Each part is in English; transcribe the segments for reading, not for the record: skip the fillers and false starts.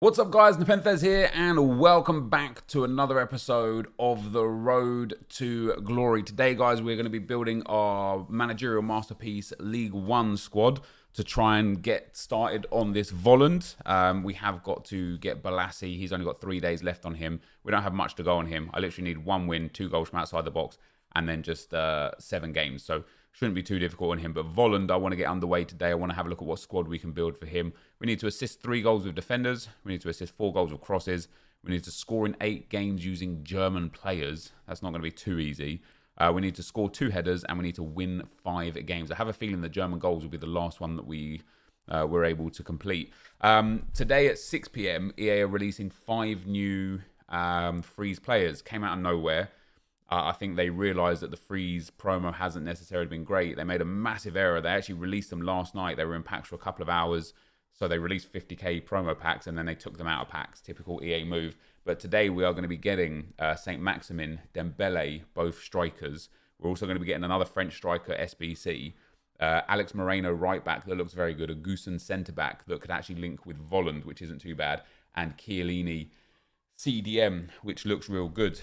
What's up guys, NepentheZ here and welcome back to another episode of the Road to Glory. Today guys, we're going to be building our managerial masterpiece League One squad to try and get started on this Volland. We have got to get Balassi. He's only got 3 days left on him. We don't have much to go on him. I literally need 1 win, 2 goals from outside the box and then just 7 games. So shouldn't be too difficult on him. But Volland, I want to get underway today. I want to have a look at what squad we can build for him. We need to assist 3 goals with defenders. We need to assist 4 goals with crosses. We need to score in 8 games using German players. That's not going to be too easy. We need to score 2 headers and we need to win 5 games. I have a feeling the German goals will be the last one that we were able to complete. Today at 6 PM, EA are releasing 5 new freeze players. Came out of nowhere. I think they realised that the freeze promo hasn't necessarily been great. They made a massive error. They actually released them last night. They were in packs for a couple of hours. So they released 50k promo packs and then they took them out of packs. Typical EA move. But today we are going to be getting St. Maximin, Dembele, both strikers. We're also going to be getting another French striker, SBC. Alex Moreno, right back, that looks very good. A Goosen centre back that could actually link with Volland, which isn't too bad. And Chiellini, CDM, which looks real good.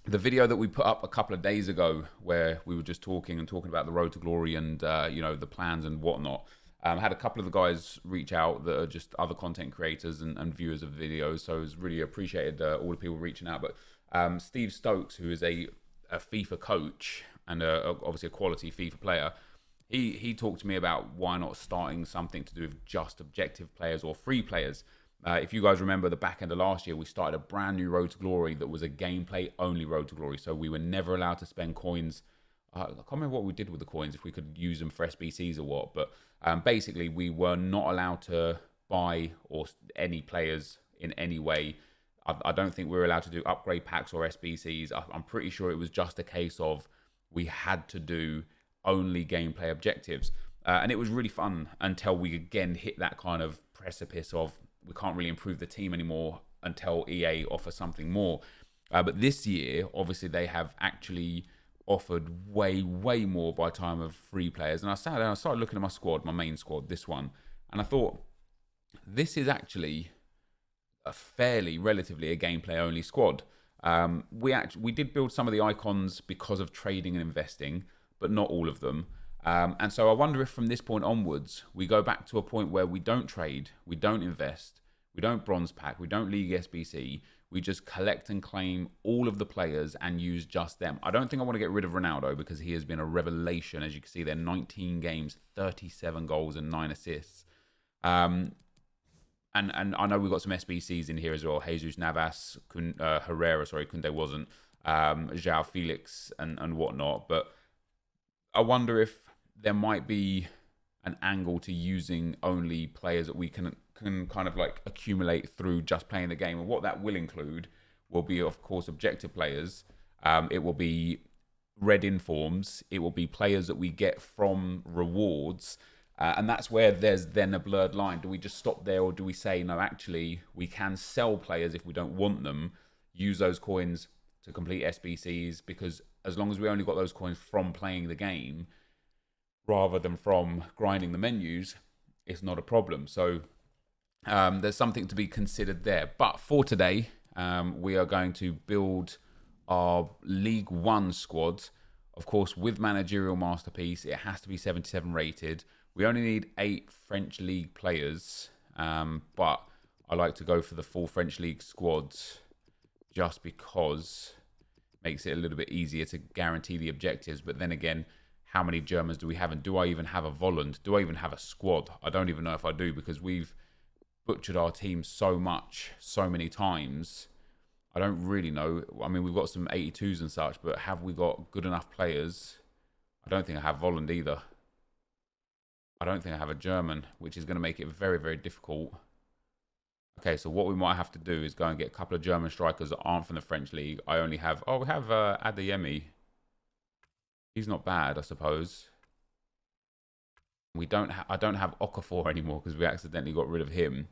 The video that we put up a couple of days ago where we were just talking about the Road to Glory and, you know, the plans and whatnot. I had a couple of the guys reach out that are just other content creators and viewers of videos. So it was really appreciated all the people reaching out. But Steve Stokes, who is a FIFA coach and obviously a quality FIFA player, he talked to me about why not starting something to do with just objective players or free players. If you guys remember the back end of last year, we started a brand new Road to Glory that was a gameplay only Road to Glory. So we were never allowed to spend coins. I can't remember what we did with the coins, if we could use them for SBCs or what. But basically, we were not allowed to buy or any players in any way. I don't think we were allowed to do upgrade packs or SBCs. I'm pretty sure it was just a case of we had to do only gameplay objectives. And it was really fun until we again hit that kind of precipice of we can't really improve the team anymore until EA offer something more. But this year, obviously, they have actually offered way more by time of free players. And I sat down and I started looking at my squad, my main squad, this one. And I thought, this is actually a relatively a gameplay-only squad. We did build some of the icons because of trading and investing, but not all of them. And so I wonder if from this point onwards, we go back to a point where we don't trade, we don't invest, we don't bronze pack, we don't league SBC, we just collect and claim all of the players and use just them. I don't think I want to get rid of Ronaldo because he has been a revelation. As you can see there, 19 games, 37 goals and 9 assists. And I know we've got some SBCs in here as well. Jesus Navas, Herrera, sorry, Kunde wasn't, João Felix and whatnot. But I wonder if there might be an angle to using only players that we can kind of like accumulate through just playing the game. And what that will include will be, of course, objective players. It will be red informs. It will be players that we get from rewards. And that's where there's then a blurred line. Do we just stop there or do we say, no, actually, we can sell players if we don't want them, use those coins to complete SBCs, because as long as we only got those coins from playing the game rather than from grinding the menus, it's not a problem. So there's something to be considered there. But for today, we are going to build our League One squad. Of course, with managerial masterpiece, it has to be 77 rated. We only need 8 French League players, but I like to go for the full French League squad just because it makes it a little bit easier to guarantee the objectives. But then again, how many Germans do we have? And do I even have a Volland? Do I even have a squad? I don't even know if I do, because we've butchered our team so much, so many times. I don't really know. I mean, we've got some 82s and such, but have we got good enough players? I don't think I have Volland either. I don't think I have a German, which is going to make it very difficult. Okay, so what we might have to do is go and get a couple of German strikers that aren't from the French league. I only have... Oh, we have Adeyemi. He's not bad, I suppose. I don't have Okafor anymore because we accidentally got rid of him.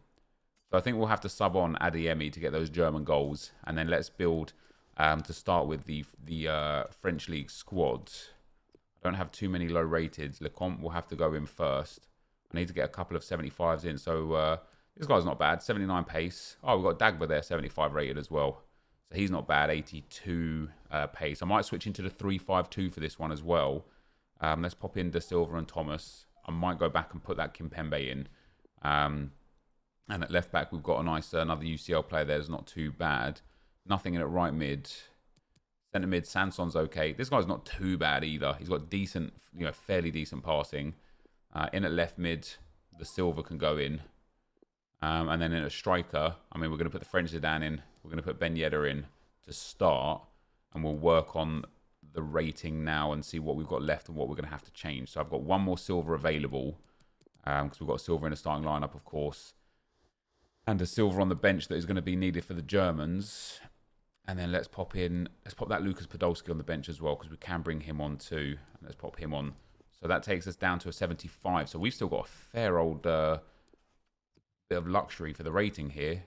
So I think we'll have to sub on Adeyemi to get those German goals. And then let's build, to start with, the French league squad. I don't have too many low rateds. Lecomte will have to go in first. I need to get a couple of 75s in. So This guy's not bad. 79 pace. Oh, we've got Dagba there, 75 rated as well. So he's not bad. 82 pace. I might switch into the 3-5-2 for this one as well. Let's pop in De Silva and Thomas. I might go back and put that Kimpembe in. And at left back, we've got a nice another UCL player there. It's not too bad. Nothing in at right mid. Centre mid, Sanson's okay. This guy's not too bad either. He's got decent, fairly decent passing. In at left mid, De Silva can go in. And then in a striker, I mean, we're going to put the French Zidane in. We're going to put Ben Yedder in to start. And we'll work on the rating now and see what we've got left and what we're going to have to change. So I've got one more silver available. Because we've got silver in the starting lineup, of course. And a silver on the bench that is going to be needed for the Germans. And then let's pop that Lucas Podolski on the bench as well, because we can bring him on too. And let's pop him on. So that takes us down to a 75. So we've still got a fair old bit of luxury for the rating here,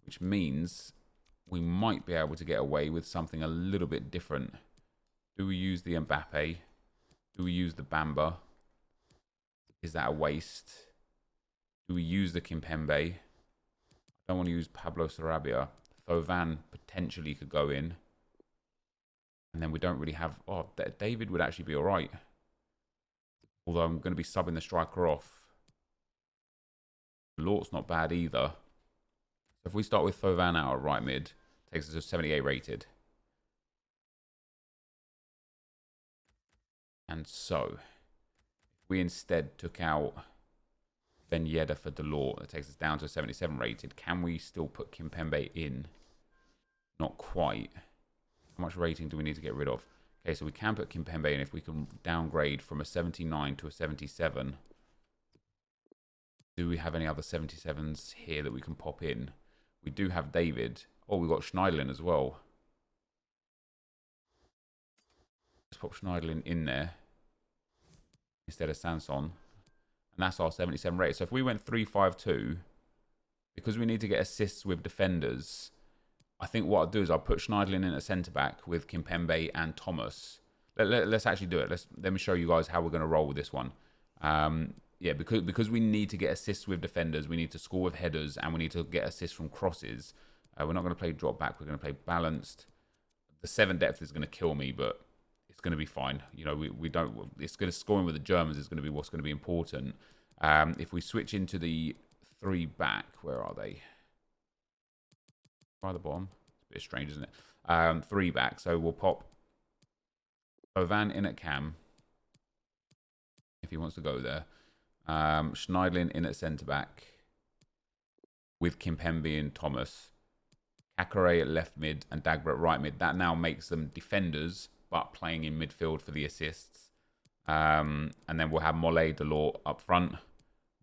which means we might be able to get away with something a little bit different. Do we use the Mbappe? Do we use the Bamba? Is that a waste? Do we use the Kimpembe? I don't want to use Pablo Sarabia. Volland potentially could go in. And then we don't really have... Oh, David would actually be all right. Although I'm going to be subbing the striker off. Lort's not bad either. So if we start with Volland out at right mid, takes us to 78 rated. And so, if we instead took out Ben Yedder for Delort, that takes us down to a 77 rated. Can we still put Kimpembe in? Not quite. How much rating do we need to get rid of? Okay, so we can put Kimpembe in if we can downgrade from a 79 to a 77. Do we have any other 77s here that we can pop in? We do have David. Oh, we've got Schneiderlin as well. Let's pop Schneiderlin in there instead of Sanson. And that's our 77 rate. So if we went 3-5-2, because we need to get assists with defenders, I think what I'll do is I'll put Schneiderlin in at centre-back with Kimpembe and Thomas. Let's actually do it. Let me show you guys how we're going to roll with this one. Yeah, because we need to get assists with defenders, we need to score with headers, and we need to get assists from crosses. We're not going to play drop back. We're going to play balanced. The 7 depth is going to kill me, but it's going to be fine. We don't. It's going to scoring with the Germans is going to be what's going to be important. If we switch into the 3 back, where are they? By the bottom. It's a bit strange, isn't it? 3 back. So we'll pop Volland in at cam if he wants to go there. Schneiderlin in at centre back with Kimpembe and Thomas. Kakare at left mid and Dagba at right mid. That now makes them defenders, but playing in midfield for the assists. And then we'll have Mollet, Delort up front.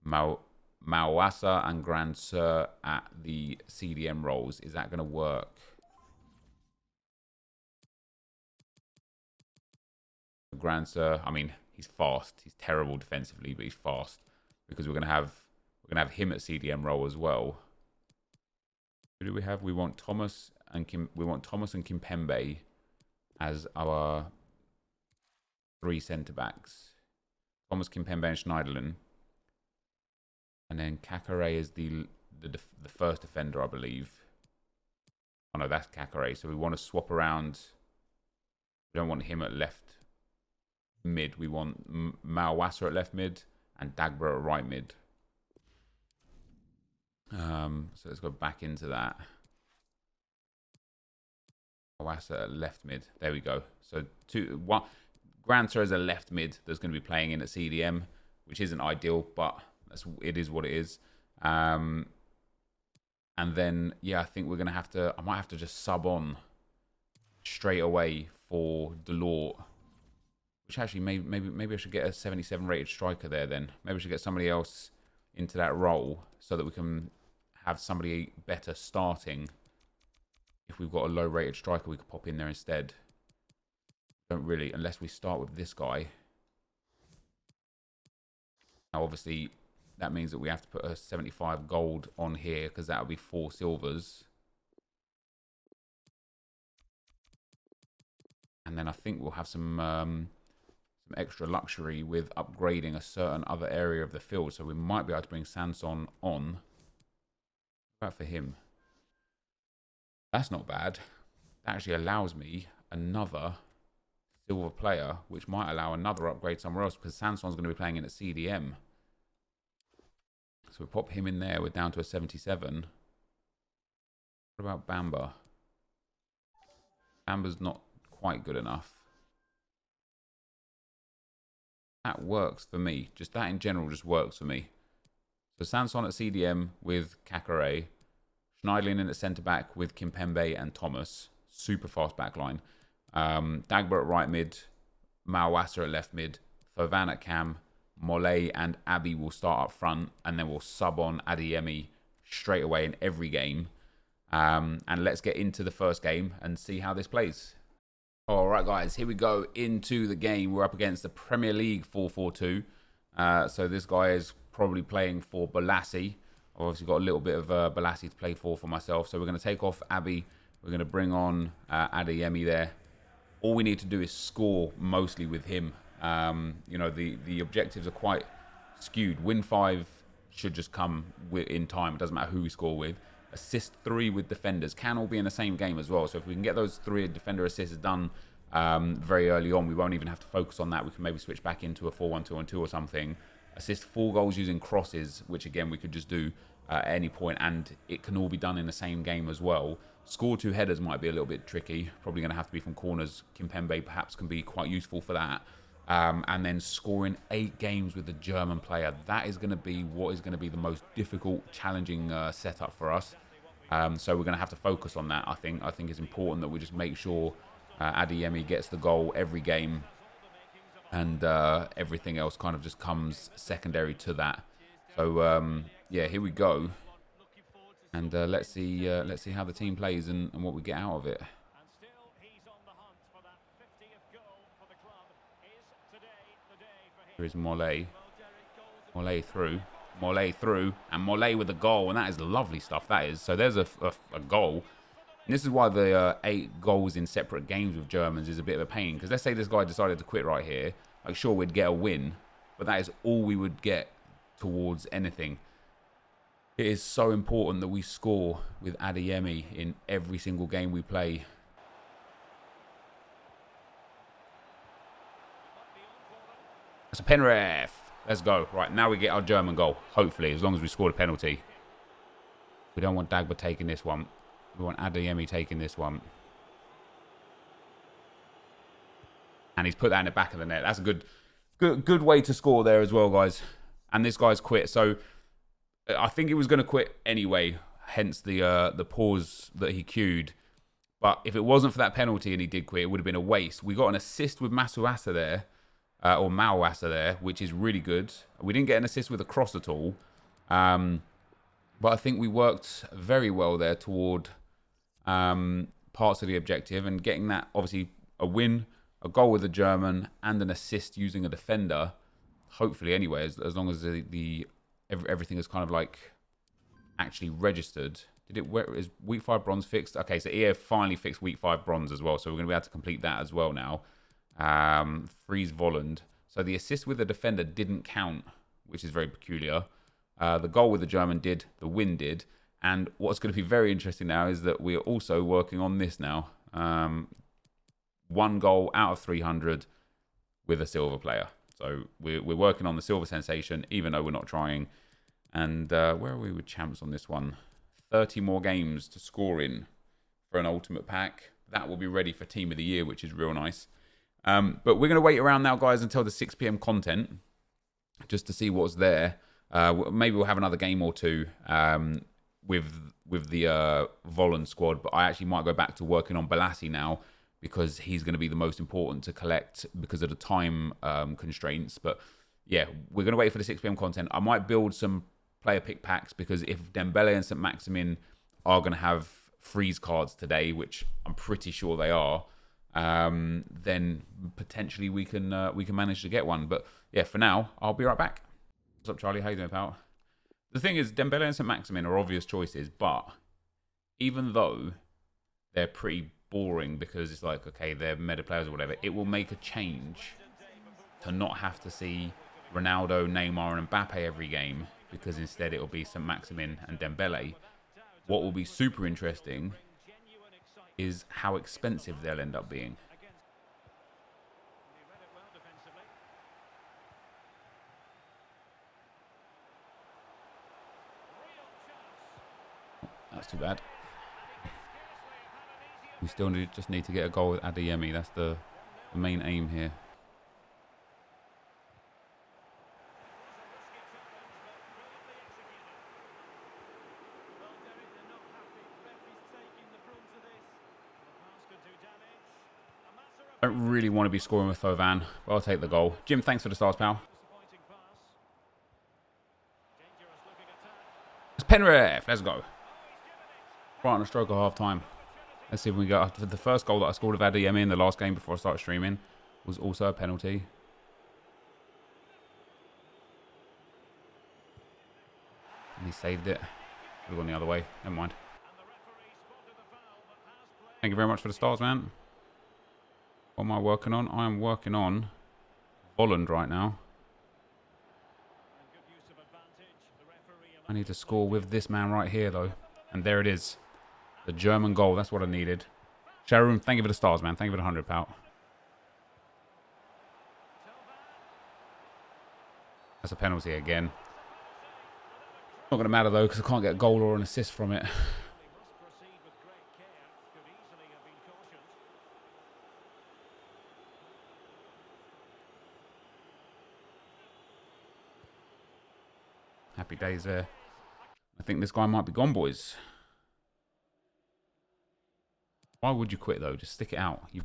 Mawasa and Grand Sir at the CDM roles. Is that going to work? Grand Sir, I mean, he's fast. He's terrible defensively, but he's fast because we're going to have him at CDM role as well. Who do we have? We want Thomas and Kimpembe as our 3 centre backs. Thomas, Kimpembe, and Schneiderlin. And then Kakare is the first defender, I believe. Oh no, that's Kakare. So we want to swap around. We don't want him at left mid. We want Mawasa at left mid and Dagba at right mid. So let's go back into that. Mawasa at left mid. There we go. So Granter is a left mid that's going to be playing in at CDM, which isn't ideal, but it is what it is. And then, yeah, I think we're going to have to... I might have to just sub on straight away for Delort. Which actually, maybe I should get a 77 rated striker there then. Maybe I should get somebody else into that role so that we can have somebody better starting. If we've got a low rated striker, we could pop in there instead. Don't really, unless we start with this guy. Now, obviously, that means that we have to put a 75 gold on here because that would be 4 silvers. And then I think we'll have some extra luxury with upgrading a certain other area of the field. So we might be able to bring Sanson on About for him. That's not bad. That actually allows me another silver player, which might allow another upgrade somewhere else because Sanson's going to be playing in at CDM. So we pop him in there. We're down to a 77. What about Bamba? Bamba's not quite good enough. That works for me. Just that in general just works for me. So Sanson at CDM with Kakare. Schneidlin in at centre-back with Kimpembe and Thomas. Super fast backline. Dagba at right mid. Mawasa at left mid. Fovan at cam. Mollet and Abbey will start up front. And then we'll sub on Adeyemi straight away in every game. And let's get into the first game and see how this plays. All right, guys, here we go into the game. We're up against the Premier League 4-4-2. So this guy is probably playing for Balassi. I've obviously got a little bit of Balassi to play for myself. So we're going to take off Abbey. We're going to bring on Adeyemi there. All we need to do is score mostly with him. You know, the objectives are quite skewed. Win 5 should just come in time. It doesn't matter who we score with. Assist 3 with defenders can all be in the same game as well. So if we can get those 3 defender assists done very early on, we won't even have to focus on that. We can maybe switch back into a 4-1-2-1-2 or something. Assist 4 goals using crosses, which again we could just do at any point, and it can all be done in the same game as well. Score 2 headers might be a little bit tricky. Probably going to have to be from corners. Kimpembe perhaps can be quite useful for that. And then scoring 8 games with a German player. That is going to be what is going to be the most difficult, challenging setup for us. So we're going to have to focus on that, I think. I think it's important that we just make sure Adeyemi gets the goal every game. And everything else kind of just comes secondary to that. So, yeah, here we go. And let's see how the team plays and what we get out of it. Here is Mollet. Mollet through. Mollet through. And Mollet with a goal. And that is lovely stuff, that is. So there's a goal. And this is why the 8 goals in separate games with Germans is a bit of a pain. Because let's say this guy decided to quit right here. Like, sure, we'd get a win. But that is all we would get towards anything. It is so important that we score with Adeyemi in every single game we play. That's a pen ref. Let's go. Right, now we get our German goal. Hopefully, as long as we scored a penalty. We don't want Dagba taking this one. We want Adeyemi taking this one. And he's put that in the back of the net. That's a good way to score there as well, guys. And this guy's quit. So I think he was going to quit anyway. Hence the pause that he queued. But if it wasn't for that penalty and he did quit, it would have been a waste. We got an assist with Masuasa there. Or Mawasa there, which is really good. We didn't get an assist with a cross at all. But I think we worked very well there toward parts of the objective. And getting that, obviously, a win, a goal with a German, and an assist using a defender. Hopefully, anyway, as long as everything is kind of like actually registered. Is week 5 bronze fixed? Okay, so EA finally fixed week 5 bronze as well. So we're going to be able to complete that as well now. Freeze Volland. So the assist with the defender didn't count, which is very peculiar. The goal with the German did, the win did. And what's going to be very interesting now is that we're also working on this now. 1 goal out of 300 with a silver player. So we're working on the silver sensation, even though we're not trying. And where are we with champs on this one? 30 more games to score in for an ultimate pack. That will be ready for Team of the Year, which is real nice. But we're going to wait around now, guys, until the 6 p.m. content, just to see what's there. Maybe we'll have another game or two with the Volland squad, but I actually might go back to working on Balassi now because he's going to be the most important to collect because of the time constraints. But yeah, we're going to wait for the 6 p.m. content. I might build some player pick packs because if Dembele and St. Maximin are going to have freeze cards today, which I'm pretty sure they are, then potentially we can manage to get one. But yeah, for now, I'll be right back. What's up, Charlie? How you doing, pal? The thing is, Dembele and St. Maximin are obvious choices, but even though they're pretty boring because it's like, okay, they're meta players or whatever, it will make a change to not have to see Ronaldo, Neymar and Mbappe every game, because instead it will be St. Maximin and Dembele. What will be super interesting is how expensive they'll end up being. That's too bad. We still just need to get a goal with Adeyemi. That's the main aim here. I don't really want to be scoring with Volland, but I'll take the goal. Jim, thanks for the stars, pal. It's Penrith. Let's go. Right on a stroke of half time. Let's see if we can get the first goal that I scored with Adeyemi in the last game before I started streaming was also a penalty. And he saved it. Should have gone the other way. Never mind. Thank you very much for the stars, man. What am I working on? I am working on Volland right now. I need to score with this man right here, though. And there it is. The German goal. That's what I needed. Sharon, thank you for the stars, man. Thank you for the 100, pal. That's a penalty again. Not going to matter, though, because I can't get a goal or an assist from it. Happy days there. I think this guy might be gone, boys. Why would you quit, though? Just stick it out. You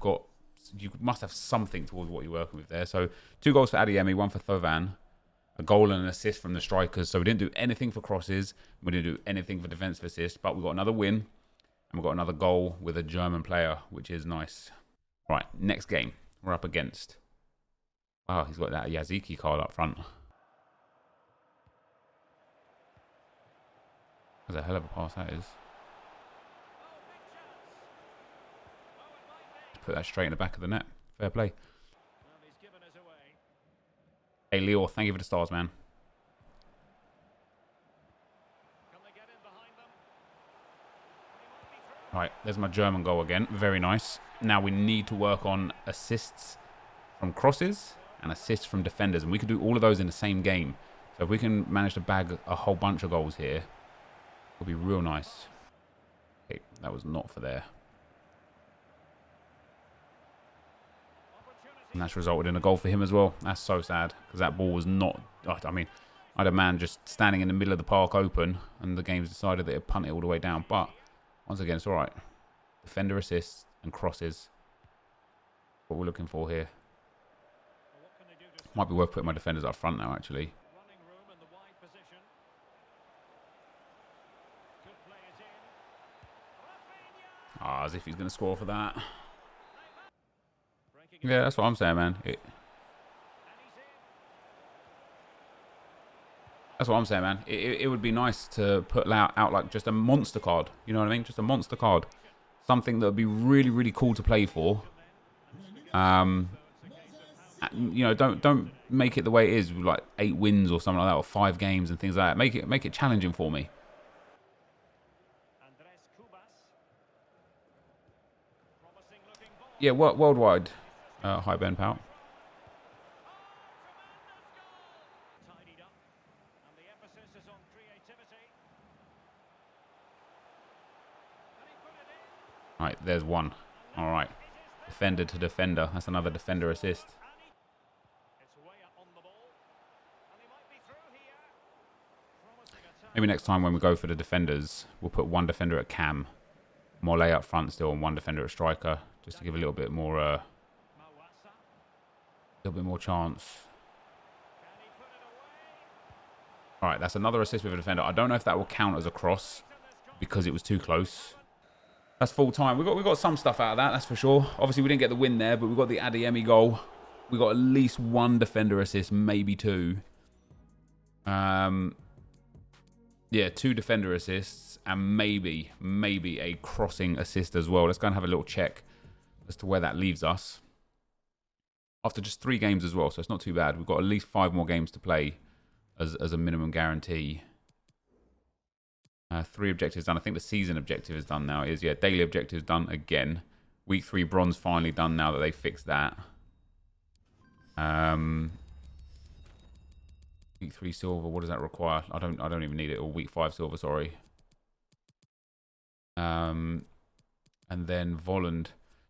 must have something towards what you're working with there. So 2 goals for Adeyemi, 1 for Volland. A goal and an assist from the strikers. So we didn't do anything for crosses. We didn't do anything for defensive assists. But we got another win. And we got another goal with a German player, which is nice. Right, next game. We're up against. Wow, he's got that Yaziki card up front. That's a hell of a pass that is. Put that straight in the back of the net. Fair play. Hey, Leo, thank you for the stars, man. Right, there's my German goal again. Very nice. Now we need to work on assists from crosses and assists from defenders. And we could do all of those in the same game. So if we can manage to bag a whole bunch of goals here, it'll be real nice. Okay, that was not for there. And that's resulted in a goal for him as well. That's so sad, because that ball was not... I mean, I had a man just standing in the middle of the park open, and the game's decided that it punt it all the way down. But, once again, it's all right. Defender assists and crosses. What we're looking for here. Might be worth putting my defenders up front now, actually. Ah, as if he's going to score for that. Yeah, that's what I'm saying, man. That's what I'm saying, man. It would be nice to put out like just a monster card. You know what I mean? Just a monster card. Something that would be really, really cool to play for. You know, don't make it the way it is, with like 8 wins or something like that, or 5 games and things like that. Make it challenging for me. Yeah, worldwide. Hi, Ben Powell. Right, there's one. All right. Defender to defender. That's another defender assist. Maybe next time when we go for the defenders, we'll put 1 defender at cam. More lay up front still, and 1 defender at striker. Just to give a little bit more chance. All right, that's another assist with a defender. I don't know if that will count as a cross because it was too close. That's full time. We got some stuff out of that, that's for sure. Obviously, we didn't get the win there, but we got the Adeyemi goal. We got at least 1 defender assist, maybe 2. Yeah, 2 defender assists and maybe a crossing assist as well. Let's go and have a little check as to where that leaves us. After just 3 games as well, so it's not too bad. We've got at least 5 more games to play as a minimum guarantee. 3 objectives done. I think the season objective is done now. It is, yeah, daily objective is done again. Week 3 bronze finally done now that they fixed that. Week 3 silver, what does that require? I don't even need it. Or week 5 silver, sorry. And then Volland,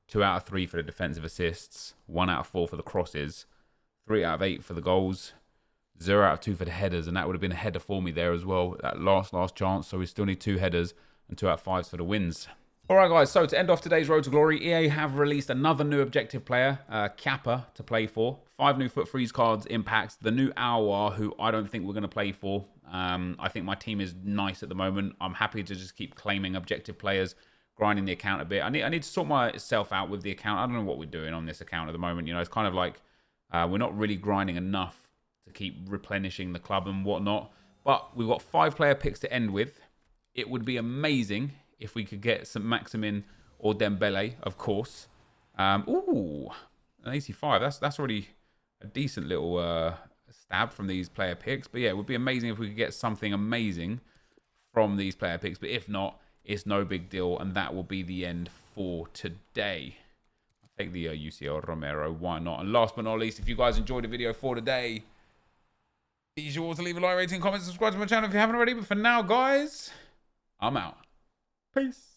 2 out of 3 for the defensive assists, 1 out of 4 for the crosses, 3 out of 8 for the goals, 0 out of 2 for the headers, and that would have been a header for me there as well. That last chance, so we still need 2 headers and 2 out of 5 for the wins. All right, guys, so to end off today's Road to Glory, EA have released another new objective player, Kappa, to play for. 5 new foot freeze cards in packs. The new Aouar, who I don't think we're going to play for. I think my team is nice at the moment. I'm happy to just keep claiming objective players, grinding the account a bit. I need to sort myself out with the account. I don't know what we're doing on this account at the moment. You know, it's kind of like we're not really grinding enough to keep replenishing the club and whatnot. But we've got 5 player picks to end with. It would be amazing if we could get some Maximin or Dembele, of course. Ooh, an 85. That's already a decent little stab from these player picks. But yeah, it would be amazing if we could get something amazing from these player picks. But if not, it's no big deal. And that will be the end for today. I'll take the UCL Romero. Why not? And last but not least, if you guys enjoyed the video for today, be sure to leave a like, rating, comment, subscribe to my channel if you haven't already. But for now, guys, I'm out. Peace.